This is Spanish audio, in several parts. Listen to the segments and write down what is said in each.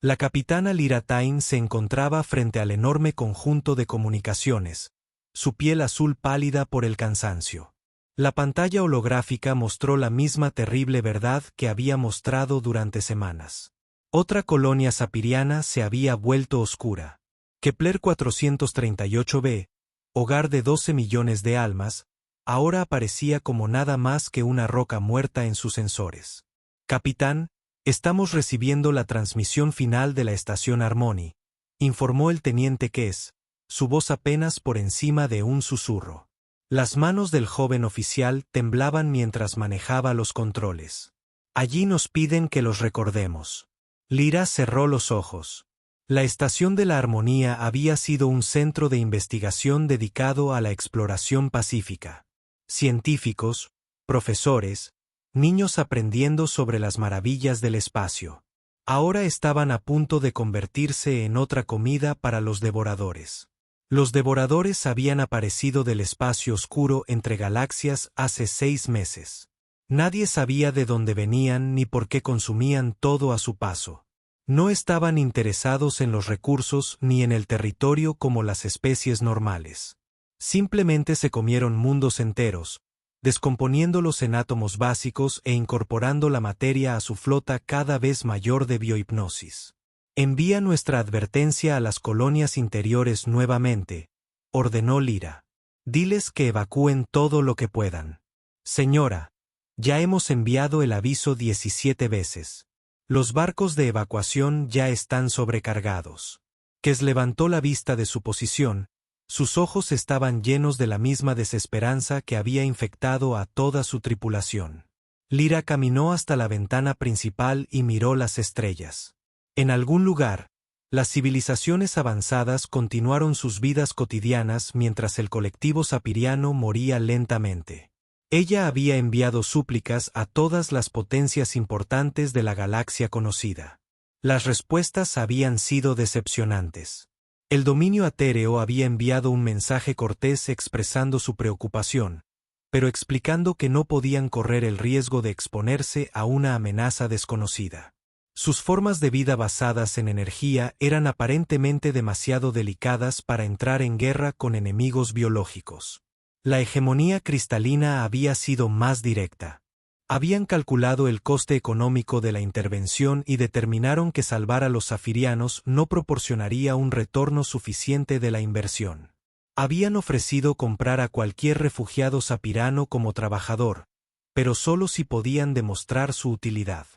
La capitana Lyra Tyne se encontraba frente al enorme conjunto de comunicaciones, su piel azul pálida por el cansancio. La pantalla holográfica mostró la misma terrible verdad que había mostrado durante semanas. Otra colonia sapiriana se había vuelto oscura. Kepler 438b, hogar de 12 millones de almas, ahora aparecía como nada más que una roca muerta en sus sensores. Capitán, estamos recibiendo la transmisión final de la estación Harmony, informó el teniente Kess, su voz apenas por encima de un susurro. Las manos del joven oficial temblaban mientras manejaba los controles. Allí nos piden que los recordemos. Lyra cerró los ojos. La estación de la Armonía había sido un centro de investigación dedicado a la exploración pacífica. Científicos, profesores, niños aprendiendo sobre las maravillas del espacio. Ahora estaban a punto de convertirse en otra comida para los devoradores. Los devoradores habían aparecido del espacio oscuro entre galaxias hace 6 meses. Nadie sabía de dónde venían ni por qué consumían todo a su paso. No estaban interesados en los recursos ni en el territorio como las especies normales. Simplemente se comieron mundos enteros, descomponiéndolos en átomos básicos e incorporando la materia a su flota cada vez mayor de biohipnosis. Envía nuestra advertencia a las colonias interiores nuevamente, ordenó Lyra. Diles que evacúen todo lo que puedan. Señora, ya hemos enviado el aviso 17 veces. Los barcos de evacuación ya están sobrecargados. Kess levantó la vista de su posición, sus ojos estaban llenos de la misma desesperanza que había infectado a toda su tripulación. Lyra caminó hasta la ventana principal y miró las estrellas. En algún lugar, las civilizaciones avanzadas continuaron sus vidas cotidianas mientras el colectivo sapiriano moría lentamente. Ella había enviado súplicas a todas las potencias importantes de la galaxia conocida. Las respuestas habían sido decepcionantes. El dominio atéreo había enviado un mensaje cortés expresando su preocupación, pero explicando que no podían correr el riesgo de exponerse a una amenaza desconocida. Sus formas de vida basadas en energía eran aparentemente demasiado delicadas para entrar en guerra con enemigos biológicos. La hegemonía cristalina había sido más directa. Habían calculado el coste económico de la intervención y determinaron que salvar a los zafirianos no proporcionaría un retorno suficiente de la inversión. Habían ofrecido comprar a cualquier refugiado zapirano como trabajador, pero solo si podían demostrar su utilidad.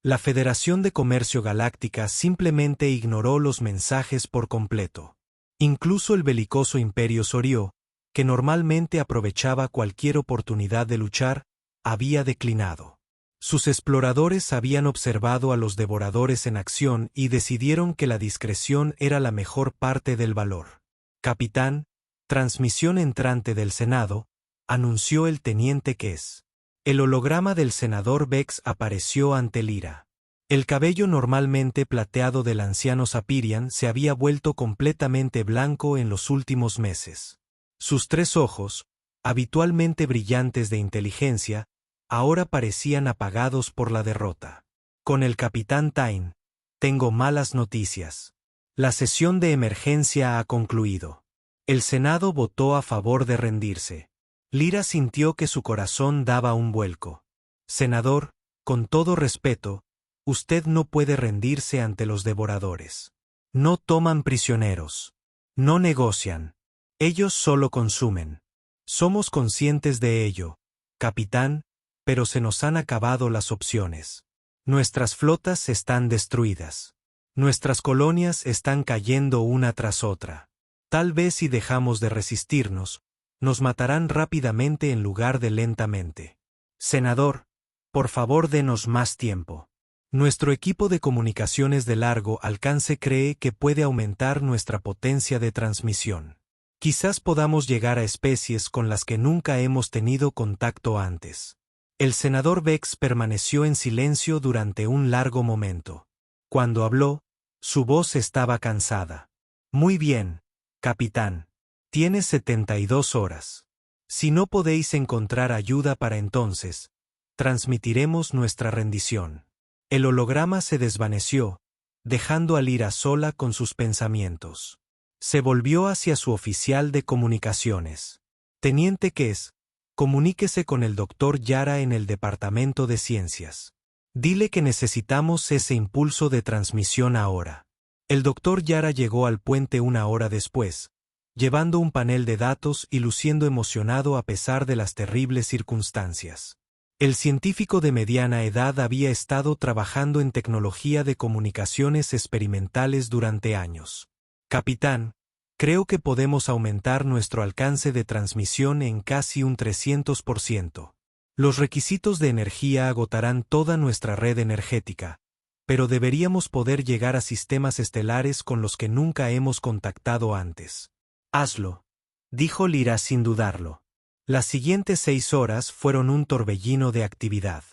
La Federación de Comercio Galáctica simplemente ignoró los mensajes por completo. Incluso el belicoso Imperio Sorió, que normalmente aprovechaba cualquier oportunidad de luchar, había declinado. Sus exploradores habían observado a los devoradores en acción y decidieron que la discreción era la mejor parte del valor. Capitán, transmisión entrante del Senado, anunció el teniente Kess. El holograma del senador Vex apareció ante Lyra. El cabello normalmente plateado del anciano Sapirian se había vuelto completamente blanco en los últimos meses. Sus 3 ojos, habitualmente brillantes de inteligencia, ahora parecían apagados por la derrota. Con el capitán Tyne, tengo malas noticias. La sesión de emergencia ha concluido. El Senado votó a favor de rendirse. Lyra sintió que su corazón daba un vuelco. Senador, con todo respeto, usted no puede rendirse ante los devoradores. No toman prisioneros. No negocian. Ellos solo consumen. Somos conscientes de ello, capitán, pero se nos han acabado las opciones. Nuestras flotas están destruidas. Nuestras colonias están cayendo una tras otra. Tal vez si dejamos de resistirnos, nos matarán rápidamente en lugar de lentamente. Senador, por favor denos más tiempo. Nuestro equipo de comunicaciones de largo alcance cree que puede aumentar nuestra potencia de transmisión. Quizás podamos llegar a especies con las que nunca hemos tenido contacto antes. El senador Vex permaneció en silencio durante un largo momento. Cuando habló, su voz estaba cansada. Muy bien, capitán. Tienes 72 horas. Si no podéis encontrar ayuda para entonces, transmitiremos nuestra rendición. El holograma se desvaneció, dejando a Lyra sola con sus pensamientos. Se volvió hacia su oficial de comunicaciones. Teniente Kes, comuníquese con el Dr. Yara en el Departamento de Ciencias. Dile que necesitamos ese impulso de transmisión ahora. El Dr. Yara llegó al puente una hora después, llevando un panel de datos y luciendo emocionado a pesar de las terribles circunstancias. El científico de mediana edad había estado trabajando en tecnología de comunicaciones experimentales durante años. Capitán, creo que podemos aumentar nuestro alcance de transmisión en casi un 300%. Los requisitos de energía agotarán toda nuestra red energética, pero deberíamos poder llegar a sistemas estelares con los que nunca hemos contactado antes. Hazlo, dijo Lyra sin dudarlo. Las siguientes 6 horas fueron un torbellino de actividad.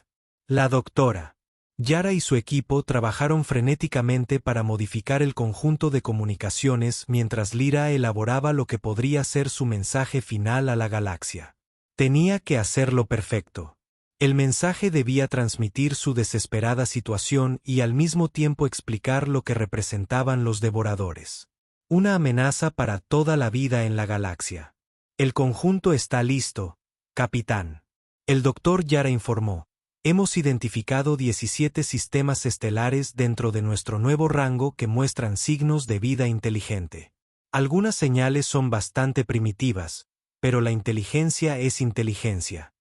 La doctora Yara y su equipo trabajaron frenéticamente para modificar el conjunto de comunicaciones mientras Lyra elaboraba lo que podría ser su mensaje final a la galaxia. Tenía que hacerlo perfecto. El mensaje debía transmitir su desesperada situación y al mismo tiempo explicar lo que representaban los devoradores. Una amenaza para toda la vida en la galaxia. El conjunto está listo, capitán. El Dr. Yara informó. Hemos identificado 17 sistemas estelares dentro de nuestro nuevo rango que muestran signos de vida inteligente. Algunas señales son bastante primitivas, pero la inteligencia es inteligencia.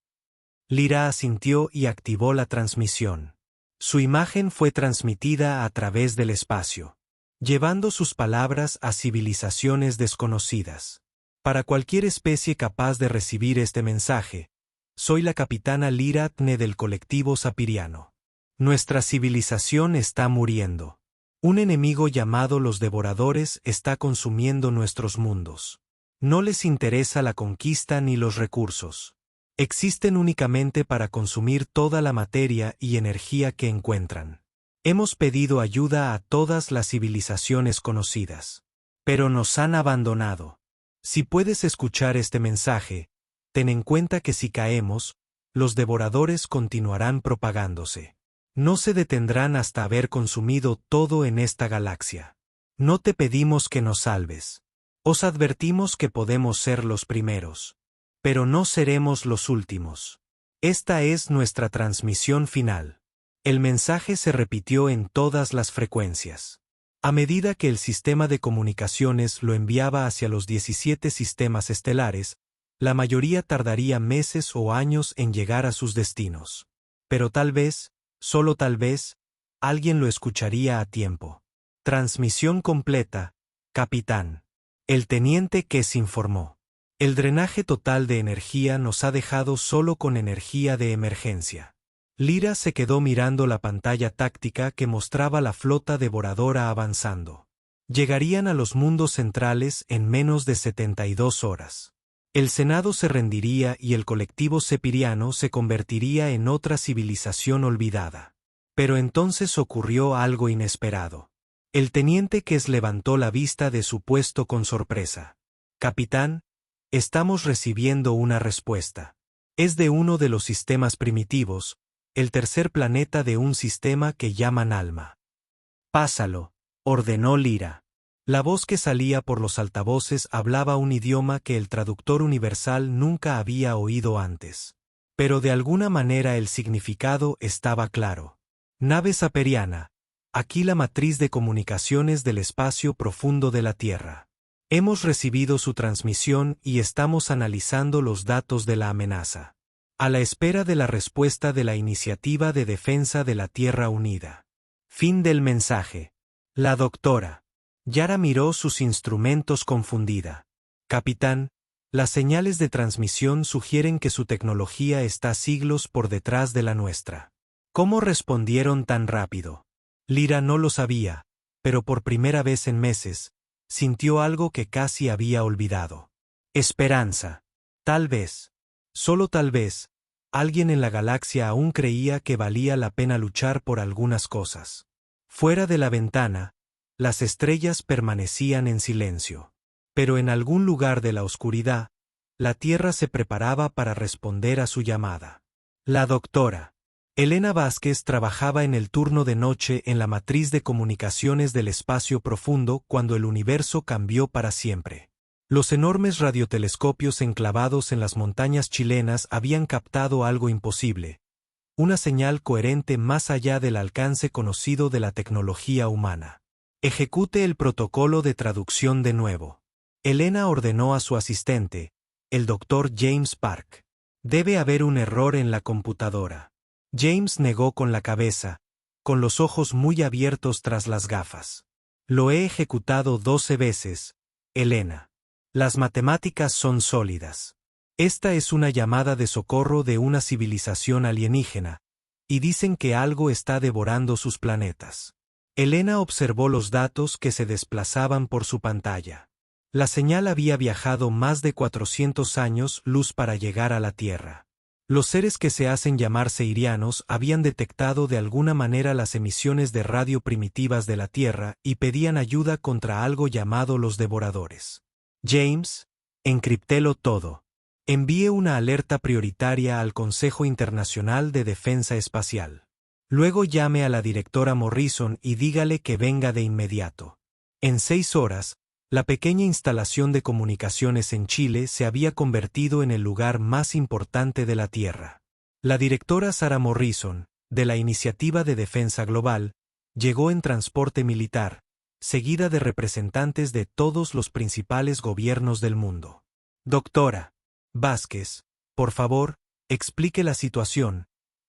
Lyra asintió y activó la transmisión. Su imagen fue transmitida a través del espacio, llevando sus palabras a civilizaciones desconocidas. Para cualquier especie capaz de recibir este mensaje, soy la capitana Lyra Tne del colectivo sapiriano. Nuestra civilización está muriendo. Un enemigo llamado los devoradores está consumiendo nuestros mundos. No les interesa la conquista ni los recursos. Existen únicamente para consumir toda la materia y energía que encuentran. Hemos pedido ayuda a todas las civilizaciones conocidas, pero nos han abandonado. Si puedes escuchar este mensaje, ten en cuenta que si caemos, los devoradores continuarán propagándose. No se detendrán hasta haber consumido todo en esta galaxia. No te pedimos que nos salves. Os advertimos que podemos ser los primeros, pero no seremos los últimos. Esta es nuestra transmisión final. El mensaje se repitió en todas las frecuencias. A medida que el sistema de comunicaciones lo enviaba hacia los 17 sistemas estelares, la mayoría tardaría meses o años en llegar a sus destinos. Pero tal vez, solo tal vez, alguien lo escucharía a tiempo. Transmisión completa, capitán. El teniente Kes informó. El drenaje total de energía nos ha dejado solo con energía de emergencia. Lyra se quedó mirando la pantalla táctica que mostraba la flota devoradora avanzando. Llegarían a los mundos centrales en menos de 72 horas. El Senado se rendiría y el colectivo sepiriano se convertiría en otra civilización olvidada. Pero entonces ocurrió algo inesperado. El teniente Kes levantó la vista de su puesto con sorpresa. Capitán, estamos recibiendo una respuesta. Es de uno de los sistemas primitivos, el tercer planeta de un sistema que llaman Alma. Pásalo, ordenó Lyra. La voz que salía por los altavoces hablaba un idioma que el traductor universal nunca había oído antes. Pero de alguna manera el significado estaba claro. Nave saperiana, aquí la matriz de comunicaciones del espacio profundo de la Tierra. Hemos recibido su transmisión y estamos analizando los datos de la amenaza. A la espera de la respuesta de la Iniciativa de Defensa de la Tierra Unida. Fin del mensaje. La doctora Yara miró sus instrumentos confundida. Capitán, las señales de transmisión sugieren que su tecnología está siglos por detrás de la nuestra. ¿Cómo respondieron tan rápido? Lyra no lo sabía, pero por primera vez en meses, sintió algo que casi había olvidado. Esperanza. Tal vez. Solo tal vez, alguien en la galaxia aún creía que valía la pena luchar por algunas cosas. Fuera de la ventana, las estrellas permanecían en silencio. Pero en algún lugar de la oscuridad, la Tierra se preparaba para responder a su llamada. La doctora Elena Vázquez trabajaba en el turno de noche en la matriz de comunicaciones del espacio profundo cuando el universo cambió para siempre. Los enormes radiotelescopios enclavados en las montañas chilenas habían captado algo imposible, una señal coherente más allá del alcance conocido de la tecnología humana. Ejecute el protocolo de traducción de nuevo. Elena ordenó a su asistente, el doctor James Park. Debe haber un error en la computadora. James negó con la cabeza, con los ojos muy abiertos tras las gafas. Lo he ejecutado 12 veces, Elena. Las matemáticas son sólidas. Esta es una llamada de socorro de una civilización alienígena, y dicen que algo está devorando sus planetas. Elena observó los datos que se desplazaban por su pantalla. La señal había viajado más de 400 años luz para llegar a la Tierra. Los seres que se hacen llamar seirianos habían detectado de alguna manera las emisiones de radio primitivas de la Tierra y pedían ayuda contra algo llamado los devoradores. James, encriptélo todo. Envíe una alerta prioritaria al Consejo Internacional de Defensa Espacial. Luego llame a la directora Morrison y dígale que venga de inmediato. En 6 horas, la pequeña instalación de comunicaciones en Chile se había convertido en el lugar más importante de la Tierra. La directora Sarah Morrison, de la Iniciativa de Defensa Global, llegó en transporte militar, seguida de representantes de todos los principales gobiernos del mundo. Doctora Vázquez, por favor, explique la situación,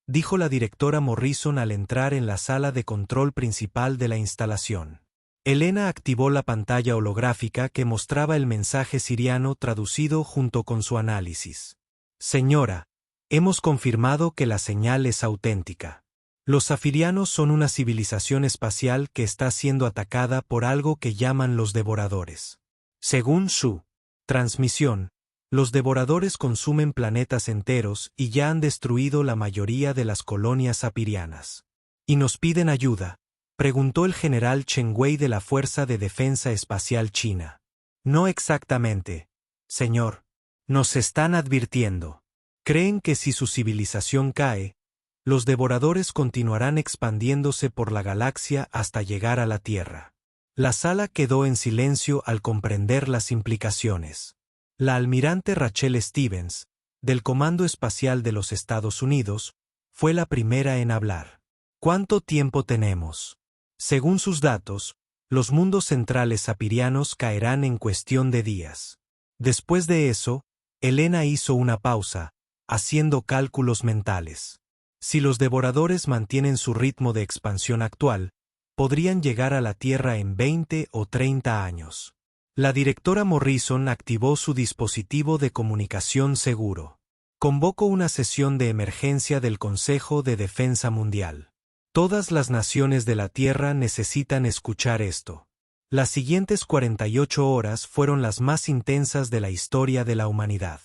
dijo la directora Morrison al entrar en la sala de control principal de la instalación. Elena activó la pantalla holográfica que mostraba el mensaje siriano traducido junto con su análisis. Señora, hemos confirmado que la señal es auténtica. Los zafirianos son una civilización espacial que está siendo atacada por algo que llaman los devoradores. Según su transmisión, los devoradores consumen planetas enteros y ya han destruido la mayoría de las colonias zapirianas. ¿Y nos piden ayuda?, preguntó el general Chen Wei de la Fuerza de Defensa Espacial China. No exactamente, señor. Nos están advirtiendo. Creen que si su civilización cae, los devoradores continuarán expandiéndose por la galaxia hasta llegar a la Tierra. La sala quedó en silencio al comprender las implicaciones. La almirante Rachel Stevens, del Comando Espacial de los Estados Unidos, fue la primera en hablar. ¿Cuánto tiempo tenemos? Según sus datos, los mundos centrales zapirianos caerán en cuestión de días. Después de eso, Elena hizo una pausa, haciendo cálculos mentales. Si los devoradores mantienen su ritmo de expansión actual, podrían llegar a la Tierra en 20 o 30 años. La directora Morrison activó su dispositivo de comunicación seguro. Convocó una sesión de emergencia del Consejo de Defensa Mundial. Todas las naciones de la Tierra necesitan escuchar esto. Las siguientes 48 horas fueron las más intensas de la historia de la humanidad.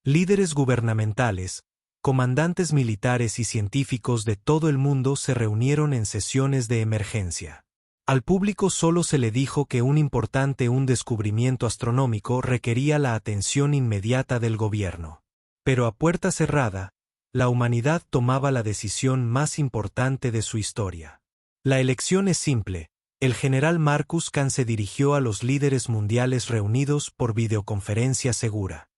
Líderes gubernamentales, comandantes militares y científicos de todo el mundo se reunieron en sesiones de emergencia. Al público solo se le dijo que un descubrimiento astronómico requería la atención inmediata del gobierno. Pero a puerta cerrada, la humanidad tomaba la decisión más importante de su historia. La elección es simple. El general Marcus Kahn se dirigió a los líderes mundiales reunidos por videoconferencia segura.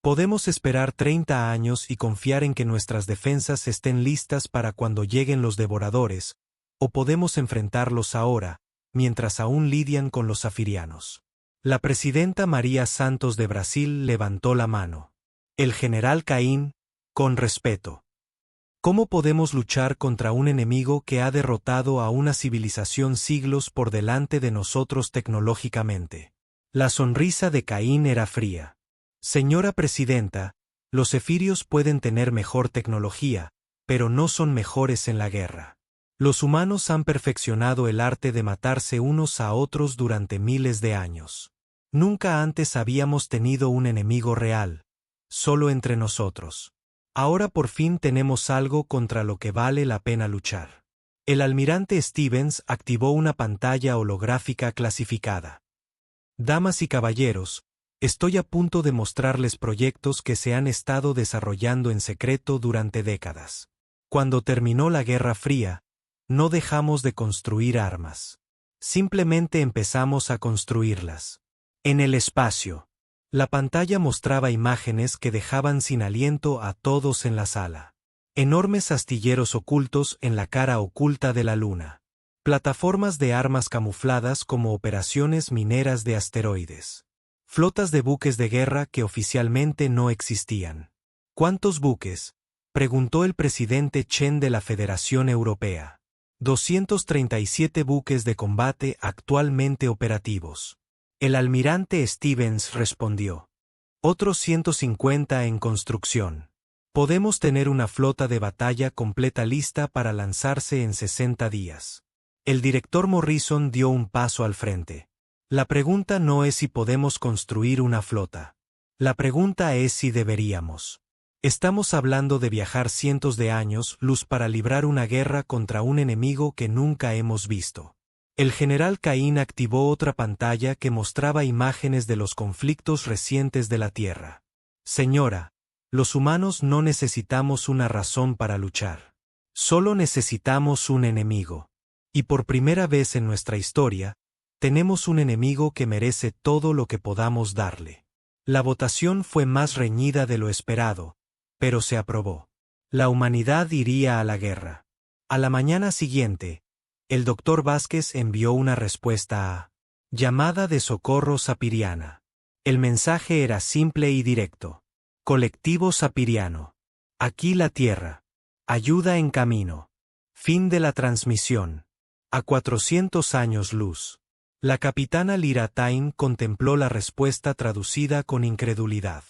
Podemos esperar 30 años y confiar en que nuestras defensas estén listas para cuando lleguen los devoradores, o podemos enfrentarlos ahora, mientras aún lidian con los zafirianos. La presidenta María Santos de Brasil levantó la mano. El general Caín, con respeto. ¿Cómo podemos luchar contra un enemigo que ha derrotado a una civilización siglos por delante de nosotros tecnológicamente? La sonrisa de Caín era fría. Señora presidenta, los zefirios pueden tener mejor tecnología, pero no son mejores en la guerra. Los humanos han perfeccionado el arte de matarse unos a otros durante miles de años. Nunca antes habíamos tenido un enemigo real, solo entre nosotros. Ahora por fin tenemos algo contra lo que vale la pena luchar. El almirante Stevens activó una pantalla holográfica clasificada. Damas y caballeros, estoy a punto de mostrarles proyectos que se han estado desarrollando en secreto durante décadas. Cuando terminó la Guerra Fría, no dejamos de construir armas. Simplemente empezamos a construirlas. En el espacio. La pantalla mostraba imágenes que dejaban sin aliento a todos en la sala. Enormes astilleros ocultos en la cara oculta de la Luna. Plataformas de armas camufladas como operaciones mineras de asteroides. Flotas de buques de guerra que oficialmente no existían. ¿Cuántos buques?, preguntó el presidente Chen de la Federación Europea. 237 buques de combate actualmente operativos. El almirante Stevens respondió. Otros 150 en construcción. Podemos tener una flota de batalla completa lista para lanzarse en 60 días. El director Morrison dio un paso al frente. La pregunta no es si podemos construir una flota. La pregunta es si deberíamos. Estamos hablando de viajar cientos de años luz para librar una guerra contra un enemigo que nunca hemos visto. El general Cain activó otra pantalla que mostraba imágenes de los conflictos recientes de la Tierra. Señora, los humanos no necesitamos una razón para luchar. Solo necesitamos un enemigo. Y por primera vez en nuestra historia, tenemos un enemigo que merece todo lo que podamos darle. La votación fue más reñida de lo esperado, pero se aprobó. La humanidad iría a la guerra. A la mañana siguiente, el Dr. Vázquez envió una respuesta a llamada de socorro sapiriana. El mensaje era simple y directo. Colectivo Sapiriano. Aquí la Tierra. Ayuda en camino. Fin de la transmisión. A 400 años luz. La capitana Lyra Tyne contempló la respuesta traducida con incredulidad.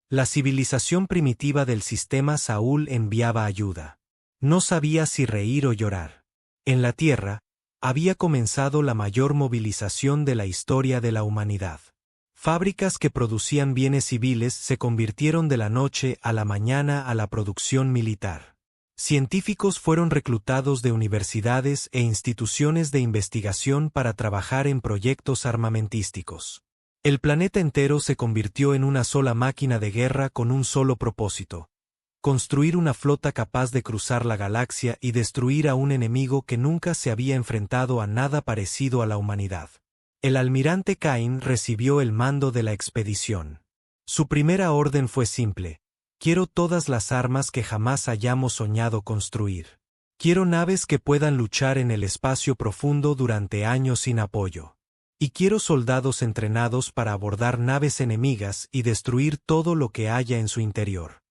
La civilización primitiva del sistema Saúl enviaba ayuda. No sabía si reír o llorar. En la Tierra, había comenzado la mayor movilización de la historia de la humanidad. Fábricas que producían bienes civiles se convirtieron de la noche a la mañana a la producción militar. Científicos fueron reclutados de universidades e instituciones de investigación para trabajar en proyectos armamentísticos. El planeta entero se convirtió en una sola máquina de guerra con un solo propósito: construir una flota capaz de cruzar la galaxia y destruir a un enemigo que nunca se había enfrentado a nada parecido a la humanidad. El almirante Cain recibió el mando de la expedición. Su primera orden fue simple: quiero todas las armas que jamás hayamos soñado construir. Quiero naves que puedan luchar en el espacio profundo durante años sin apoyo. Y quiero soldados entrenados para abordar naves enemigas y destruir todo lo que haya en su interior.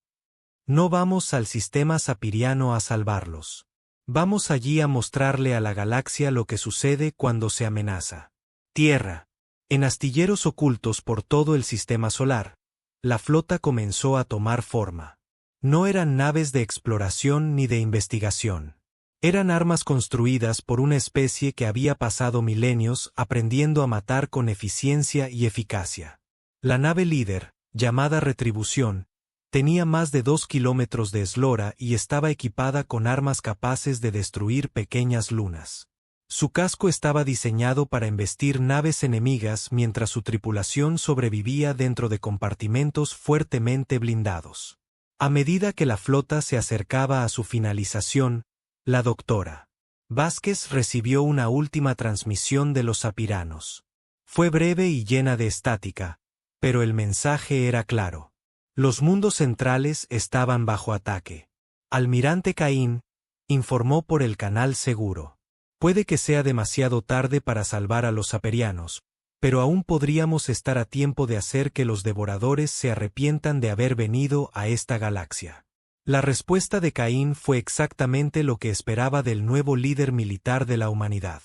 No vamos al sistema sapiriano a salvarlos. Vamos allí a mostrarle a la galaxia lo que sucede cuando se amenaza. Tierra. En astilleros ocultos por todo el sistema solar, la flota comenzó a tomar forma. No eran naves de exploración ni de investigación. Eran armas construidas por una especie que había pasado milenios aprendiendo a matar con eficiencia y eficacia. La nave líder, llamada Retribución, tenía más de 2 kilómetros de eslora y estaba equipada con armas capaces de destruir pequeñas lunas. Su casco estaba diseñado para embestir naves enemigas mientras su tripulación sobrevivía dentro de compartimentos fuertemente blindados. A medida que la flota se acercaba a su finalización, la doctora Vázquez recibió una última transmisión de los sapiranos. Fue breve y llena de estática, pero el mensaje era claro. Los mundos centrales estaban bajo ataque. Almirante Cain informó por el canal seguro. Puede que sea demasiado tarde para salvar a los saperianos, pero aún podríamos estar a tiempo de hacer que los devoradores se arrepientan de haber venido a esta galaxia. La respuesta de Cain fue exactamente lo que esperaba del nuevo líder militar de la humanidad.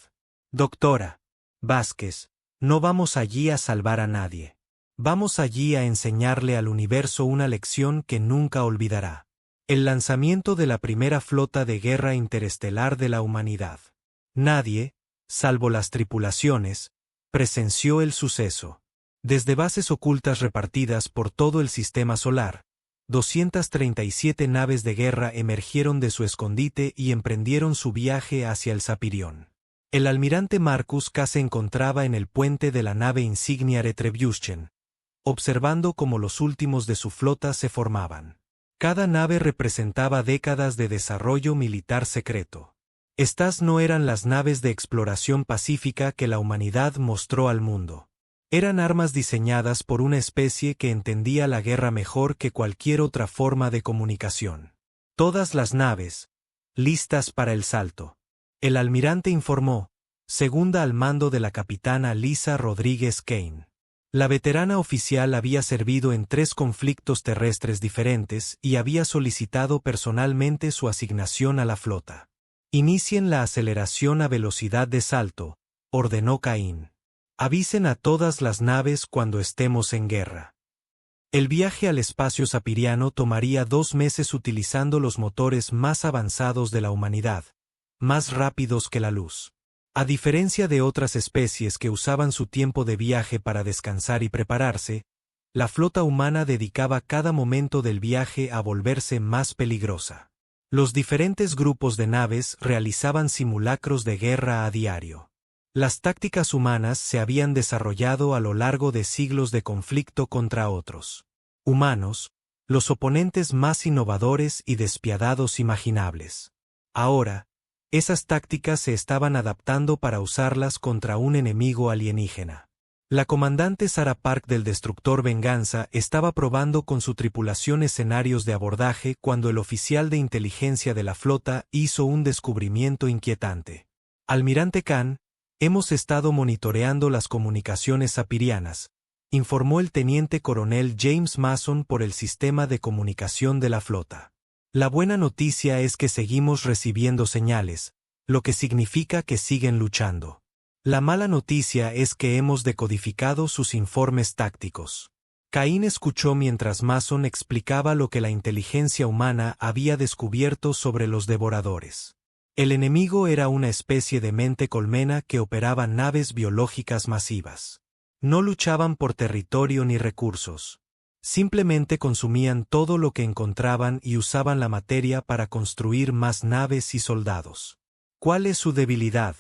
Doctora Vázquez, no vamos allí a salvar a nadie. Vamos allí a enseñarle al universo una lección que nunca olvidará. El lanzamiento de la primera flota de guerra interestelar de la humanidad. Nadie, salvo las tripulaciones, presenció el suceso. Desde bases ocultas repartidas por todo el sistema solar, 237 naves de guerra emergieron de su escondite y emprendieron su viaje hacia el Sapirión. El almirante Marcus K. se encontraba en el puente de la nave insignia Retribution, observando cómo los últimos de su flota se formaban. Cada nave representaba décadas de desarrollo militar secreto. Estas no eran las naves de exploración pacífica que la humanidad mostró al mundo. Eran armas diseñadas por una especie que entendía la guerra mejor que cualquier otra forma de comunicación. Todas las naves, listas para el salto. El almirante informó, segunda al mando de la capitana Lisa Rodríguez Kane. La veterana oficial había servido en 3 conflictos terrestres diferentes y había solicitado personalmente su asignación a la flota. Inicien la aceleración a velocidad de salto, ordenó Caín. Avisen a todas las naves cuando estemos en guerra. El viaje al espacio sapiriano tomaría 2 meses utilizando los motores más avanzados de la humanidad, más rápidos que la luz. A diferencia de otras especies que usaban su tiempo de viaje para descansar y prepararse, la flota humana dedicaba cada momento del viaje a volverse más peligrosa. Los diferentes grupos de naves realizaban simulacros de guerra a diario. Las tácticas humanas se habían desarrollado a lo largo de siglos de conflicto contra otros humanos, los oponentes más innovadores y despiadados imaginables. Ahora, esas tácticas se estaban adaptando para usarlas contra un enemigo alienígena. La comandante Sarah Park del destructor Venganza estaba probando con su tripulación escenarios de abordaje cuando el oficial de inteligencia de la flota hizo un descubrimiento inquietante. Almirante Khan, hemos estado monitoreando las comunicaciones sapirianas, informó el teniente coronel James Mason por el sistema de comunicación de la flota. La buena noticia es que seguimos recibiendo señales, lo que significa que siguen luchando. La mala noticia es que hemos decodificado sus informes tácticos. Caín escuchó mientras Mason explicaba lo que la inteligencia humana había descubierto sobre los devoradores. El enemigo era una especie de mente colmena que operaba naves biológicas masivas. No luchaban por territorio ni recursos. Simplemente consumían todo lo que encontraban y usaban la materia para construir más naves y soldados. ¿Cuál es su debilidad?,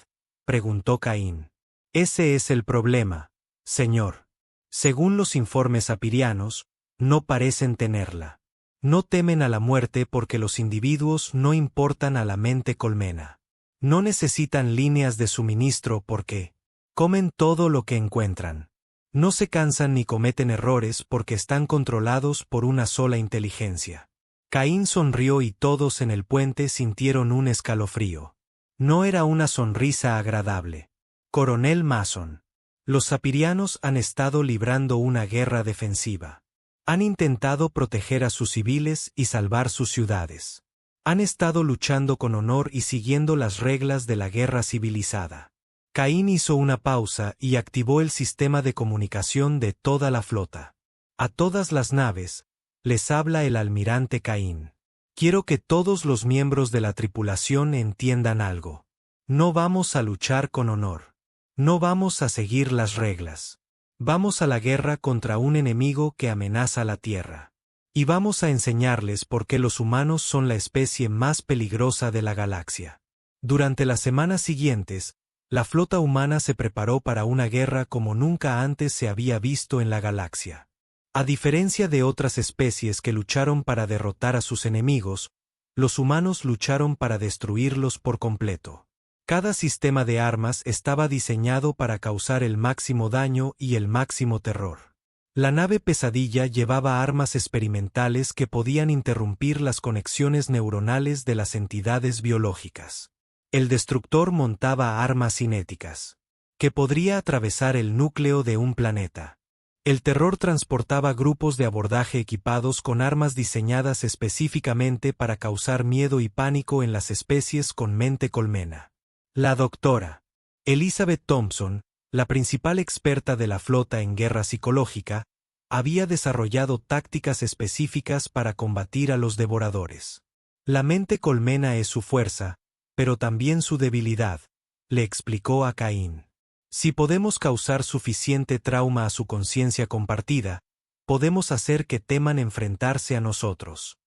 preguntó Caín. Ese es el problema, señor. Según los informes sapirianos, no parecen tenerla. No temen a la muerte porque los individuos no importan a la mente colmena. No necesitan líneas de suministro porque comen todo lo que encuentran. No se cansan ni cometen errores porque están controlados por una sola inteligencia. Caín sonrió y todos en el puente sintieron un escalofrío. No era una sonrisa agradable. Coronel Mason. Los sapirianos han estado librando una guerra defensiva. Han intentado proteger a sus civiles y salvar sus ciudades. Han estado luchando con honor y siguiendo las reglas de la guerra civilizada. Caín hizo una pausa y activó el sistema de comunicación de toda la flota. A todas las naves, les habla el almirante Caín. Quiero que todos los miembros de la tripulación entiendan algo. No vamos a luchar con honor. No vamos a seguir las reglas. Vamos a la guerra contra un enemigo que amenaza la Tierra. Y vamos a enseñarles por qué los humanos son la especie más peligrosa de la galaxia. Durante las semanas siguientes, la flota humana se preparó para una guerra como nunca antes se había visto en la galaxia. A diferencia de otras especies que lucharon para derrotar a sus enemigos, los humanos lucharon para destruirlos por completo. Cada sistema de armas estaba diseñado para causar el máximo daño y el máximo terror. La nave Pesadilla llevaba armas experimentales que podían interrumpir las conexiones neuronales de las entidades biológicas. El destructor montaba armas cinéticas, que podría atravesar el núcleo de un planeta. El terror transportaba grupos de abordaje equipados con armas diseñadas específicamente para causar miedo y pánico en las especies con mente colmena. La doctora Elizabeth Thompson, la principal experta de la flota en guerra psicológica, había desarrollado tácticas específicas para combatir a los devoradores. La mente colmena es su fuerza, pero también su debilidad, le explicó a Caín. Si podemos causar suficiente trauma a su conciencia compartida, podemos hacer que teman enfrentarse a nosotros.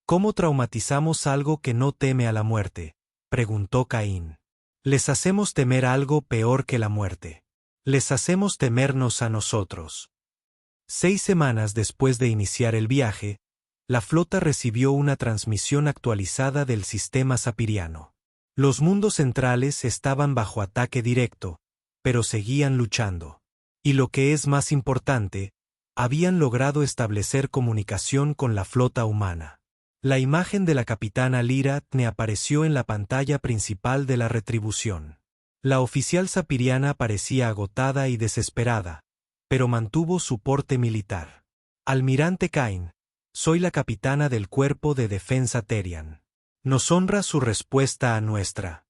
¿Cómo traumatizamos algo que no teme a la muerte?, preguntó Caín. Les hacemos temer algo peor que la muerte. Les hacemos temernos a nosotros. 6 semanas después de iniciar el viaje, la flota recibió una transmisión actualizada del sistema sapiriano. Los mundos centrales estaban bajo ataque directo, pero seguían luchando. Y lo que es más importante, habían logrado establecer comunicación con la flota humana. La imagen de la capitana Lyra Tne apareció en la pantalla principal de la retribución. La oficial sapiriana parecía agotada y desesperada, pero mantuvo su porte militar. Almirante Cain, soy la capitana del Cuerpo de Defensa Terian. Nos honra su respuesta a nuestra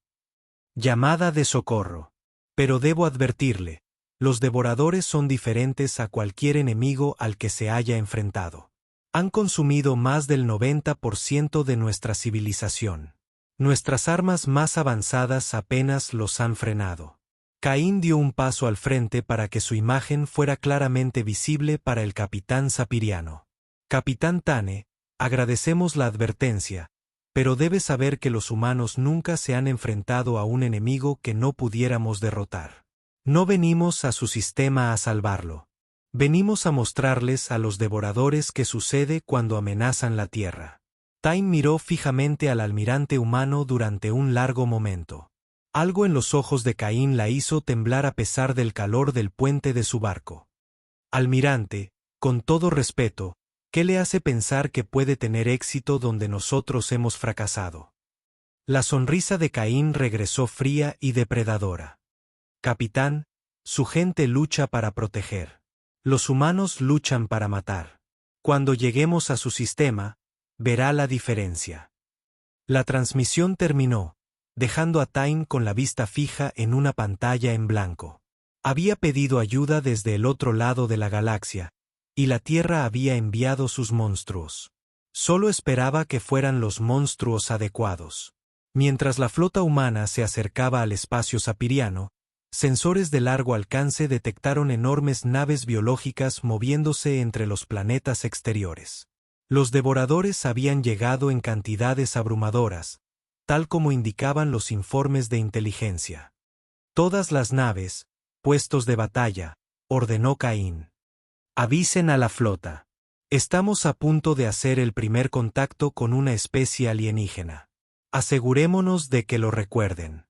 llamada de socorro. Pero debo advertirle, los devoradores son diferentes a cualquier enemigo al que se haya enfrentado. Han consumido más del 90% de nuestra civilización. Nuestras armas más avanzadas apenas los han frenado. Caín dio un paso al frente para que su imagen fuera claramente visible para el capitán sapiriano. Capitán Tane, agradecemos la advertencia, pero debe saber que los humanos nunca se han enfrentado a un enemigo que no pudiéramos derrotar. No venimos a su sistema a salvarlo. Venimos a mostrarles a los devoradores qué sucede cuando amenazan la Tierra. Tain miró fijamente al almirante humano durante un largo momento. Algo en los ojos de Caín la hizo temblar a pesar del calor del puente de su barco. Almirante, con todo respeto, ¿qué le hace pensar que puede tener éxito donde nosotros hemos fracasado? La sonrisa de Caín regresó fría y depredadora. Capitán, su gente lucha para proteger. Los humanos luchan para matar. Cuando lleguemos a su sistema, verá la diferencia. La transmisión terminó, dejando a Tain con la vista fija en una pantalla en blanco. Había pedido ayuda desde el otro lado de la galaxia, y la Tierra había enviado sus monstruos. Solo esperaba que fueran los monstruos adecuados. Mientras la flota humana se acercaba al espacio sapiriano, sensores de largo alcance detectaron enormes naves biológicas moviéndose entre los planetas exteriores. Los devoradores habían llegado en cantidades abrumadoras, tal como indicaban los informes de inteligencia. Todas las naves, puestos de batalla, ordenó Caín. Avisen a la flota. Estamos a punto de hacer el primer contacto con una especie alienígena. Asegurémonos de que lo recuerden.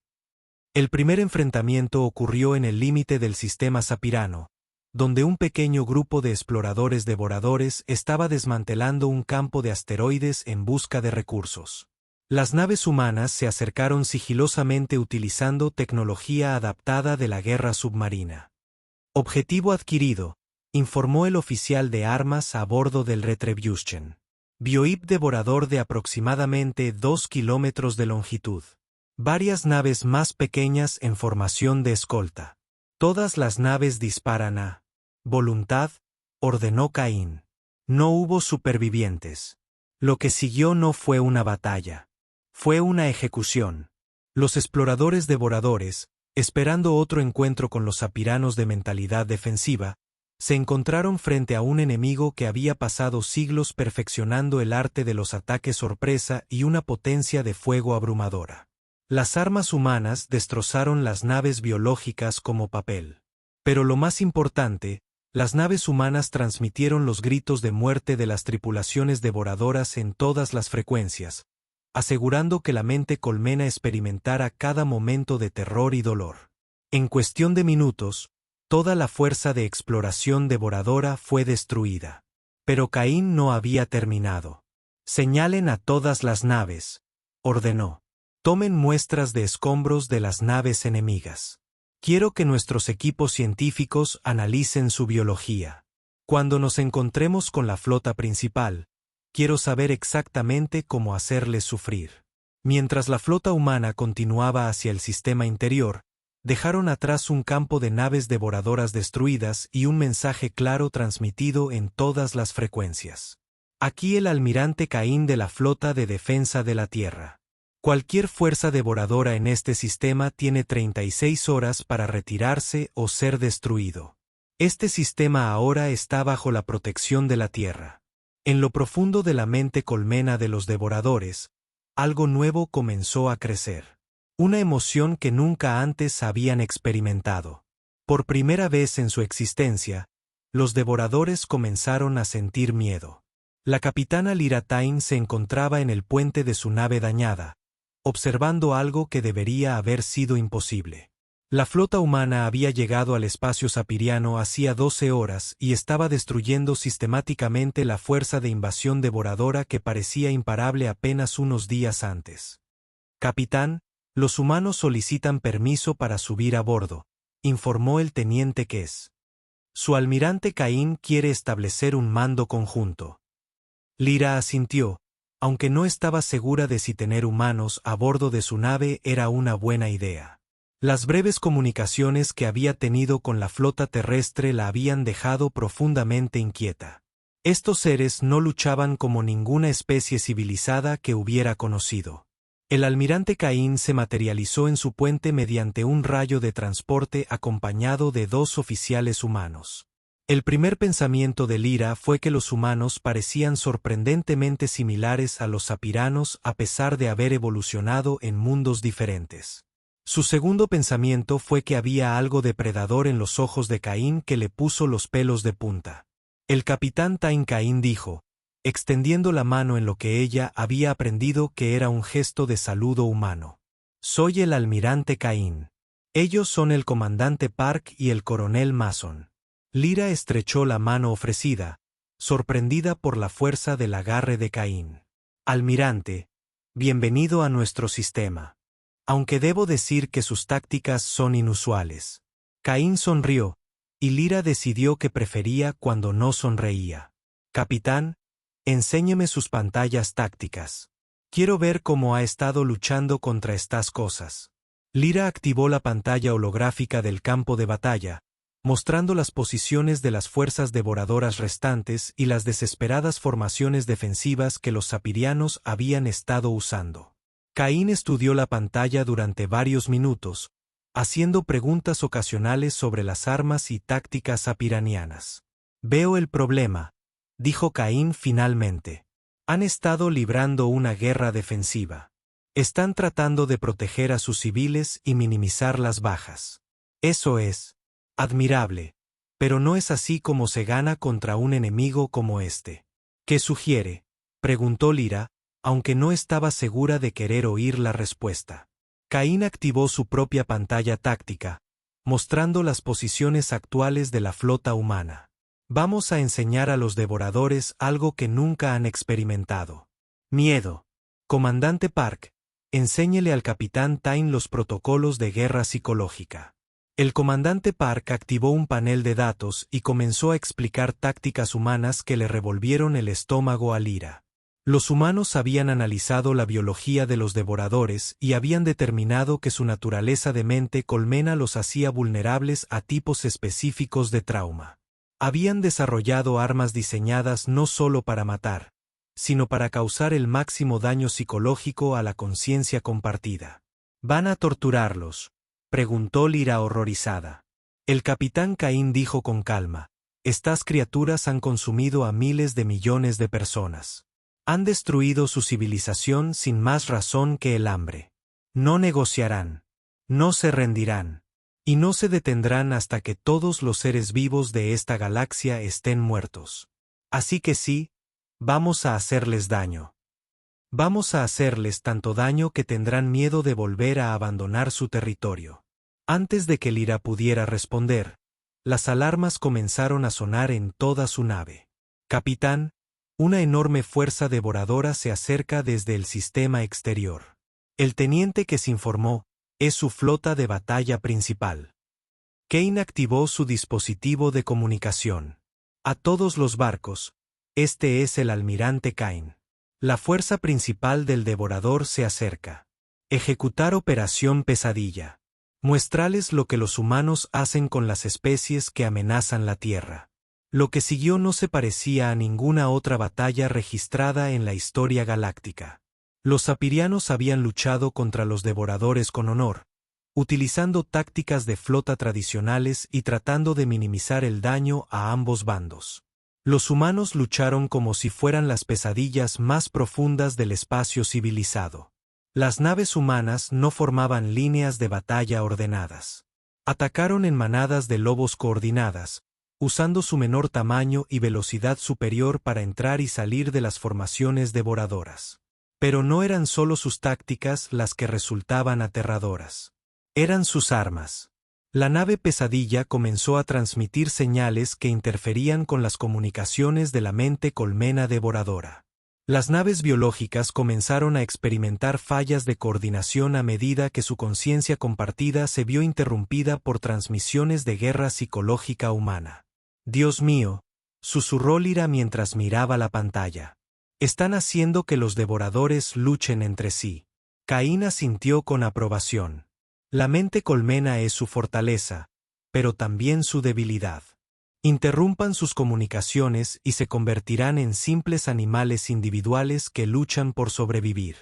El primer enfrentamiento ocurrió en el límite del sistema sapirano, donde un pequeño grupo de exploradores devoradores estaba desmantelando un campo de asteroides en busca de recursos. Las naves humanas se acercaron sigilosamente utilizando tecnología adaptada de la guerra submarina. Objetivo adquirido, informó el oficial de armas a bordo del Retribution. Bioip devorador de aproximadamente 2 kilómetros de longitud. Varias naves más pequeñas en formación de escolta. Todas las naves disparan a voluntad, ordenó Caín. No hubo supervivientes. Lo que siguió no fue una batalla. Fue una ejecución. Los exploradores devoradores, esperando otro encuentro con los sapiranos de mentalidad defensiva, se encontraron frente a un enemigo que había pasado siglos perfeccionando el arte de los ataques sorpresa y una potencia de fuego abrumadora. Las armas humanas destrozaron las naves biológicas como papel. Pero lo más importante, las naves humanas transmitieron los gritos de muerte de las tripulaciones devoradoras en todas las frecuencias, asegurando que la mente colmena experimentara cada momento de terror y dolor. En cuestión de minutos, toda la fuerza de exploración devoradora fue destruida. Pero Caín no había terminado. Señalen a todas las naves, ordenó. Tomen muestras de escombros de las naves enemigas. Quiero que nuestros equipos científicos analicen su biología. Cuando nos encontremos con la flota principal, quiero saber exactamente cómo hacerles sufrir. Mientras la flota humana continuaba hacia el sistema interior, dejaron atrás un campo de naves devoradoras destruidas y un mensaje claro transmitido en todas las frecuencias. Aquí el almirante Caín de la Flota de Defensa de la Tierra. Cualquier fuerza devoradora en este sistema tiene 36 horas para retirarse o ser destruido. Este sistema ahora está bajo la protección de la Tierra. En lo profundo de la mente colmena de los devoradores, algo nuevo comenzó a crecer. Una emoción que nunca antes habían experimentado. Por primera vez en su existencia, los devoradores comenzaron a sentir miedo. La capitana Lyra Tyne se encontraba en el puente de su nave dañada, observando algo que debería haber sido imposible. La flota humana había llegado al espacio sapiriano hacía 12 horas y estaba destruyendo sistemáticamente la fuerza de invasión devoradora que parecía imparable apenas unos días antes. «Capitán, los humanos solicitan permiso para subir a bordo», informó el teniente Kess. «Su almirante Cain quiere establecer un mando conjunto». Lyra asintió, aunque no estaba segura de si tener humanos a bordo de su nave era una buena idea. Las breves comunicaciones que había tenido con la flota terrestre la habían dejado profundamente inquieta. Estos seres no luchaban como ninguna especie civilizada que hubiera conocido. El almirante Cain se materializó en su puente mediante un rayo de transporte acompañado de 2 oficiales humanos. El primer pensamiento de Lyra fue que los humanos parecían sorprendentemente similares a los sapiranos a pesar de haber evolucionado en mundos diferentes. Su segundo pensamiento fue que había algo depredador en los ojos de Cain que le puso los pelos de punta. El capitán Tyne Cain dijo, extendiendo la mano en lo que ella había aprendido que era un gesto de saludo humano. «Soy el almirante Cain. Ellos son el comandante Park y el coronel Mason». Lyra estrechó la mano ofrecida, sorprendida por la fuerza del agarre de Cain. «Almirante, bienvenido a nuestro sistema. Aunque debo decir que sus tácticas son inusuales». Cain sonrió, y Lyra decidió que prefería cuando no sonreía. «Capitán, enséñeme sus pantallas tácticas. Quiero ver cómo ha estado luchando contra estas cosas». Lyra activó la pantalla holográfica del campo de batalla, mostrando las posiciones de las fuerzas devoradoras restantes y las desesperadas formaciones defensivas que los sapirianos habían estado usando. Cain estudió la pantalla durante varios minutos, haciendo preguntas ocasionales sobre las armas y tácticas sapiranianas. «Veo el problema», dijo Cain finalmente. «Han estado librando una guerra defensiva. Están tratando de proteger a sus civiles y minimizar las bajas. Eso es admirable, pero no es así como se gana contra un enemigo como este». «¿Qué sugiere?», preguntó Lyra, aunque no estaba segura de querer oír la respuesta. Cain activó su propia pantalla táctica, mostrando las posiciones actuales de la flota humana. «Vamos a enseñar a los devoradores algo que nunca han experimentado. Miedo. Comandante Park, enséñele al capitán Tyne los protocolos de guerra psicológica». El comandante Park activó un panel de datos y comenzó a explicar tácticas humanas que le revolvieron el estómago a Lyra. Los humanos habían analizado la biología de los devoradores y habían determinado que su naturaleza de mente colmena los hacía vulnerables a tipos específicos de trauma. Habían desarrollado armas diseñadas no solo para matar, sino para causar el máximo daño psicológico a la conciencia compartida. «¿Van a torturarlos?», preguntó Lyra horrorizada. El capitán Cain dijo con calma, «Estas criaturas han consumido a miles de millones de personas. Han destruido su civilización sin más razón que el hambre. No negociarán. No se rendirán. Y no se detendrán hasta que todos los seres vivos de esta galaxia estén muertos. Así que sí, vamos a hacerles daño. Vamos a hacerles tanto daño que tendrán miedo de volver a abandonar su territorio». Antes de que Lyra pudiera responder, las alarmas comenzaron a sonar en toda su nave. «Capitán, una enorme fuerza devoradora se acerca desde el sistema exterior. El teniente que se informó, es su flota de batalla principal». Cain activó su dispositivo de comunicación. «A todos los barcos, este es el almirante Cain. La fuerza principal del devorador se acerca. Ejecutar operación Pesadilla. Muestrales lo que los humanos hacen con las especies que amenazan la Tierra». Lo que siguió no se parecía a ninguna otra batalla registrada en la historia galáctica. Los sapirianos habían luchado contra los devoradores con honor, utilizando tácticas de flota tradicionales y tratando de minimizar el daño a ambos bandos. Los humanos lucharon como si fueran las pesadillas más profundas del espacio civilizado. Las naves humanas no formaban líneas de batalla ordenadas. Atacaron en manadas de lobos coordinadas, usando su menor tamaño y velocidad superior para entrar y salir de las formaciones devoradoras. Pero no eran solo sus tácticas las que resultaban aterradoras. Eran sus armas. La nave Pesadilla comenzó a transmitir señales que interferían con las comunicaciones de la mente colmena devoradora. Las naves biológicas comenzaron a experimentar fallas de coordinación a medida que su conciencia compartida se vio interrumpida por transmisiones de guerra psicológica humana. «Dios mío», susurró Lyra mientras miraba la pantalla. «Están haciendo que los devoradores luchen entre sí». Caín asintió con aprobación. La mente colmena es su fortaleza, pero también su debilidad. Interrumpan sus comunicaciones y se convertirán en simples animales individuales que luchan por sobrevivir.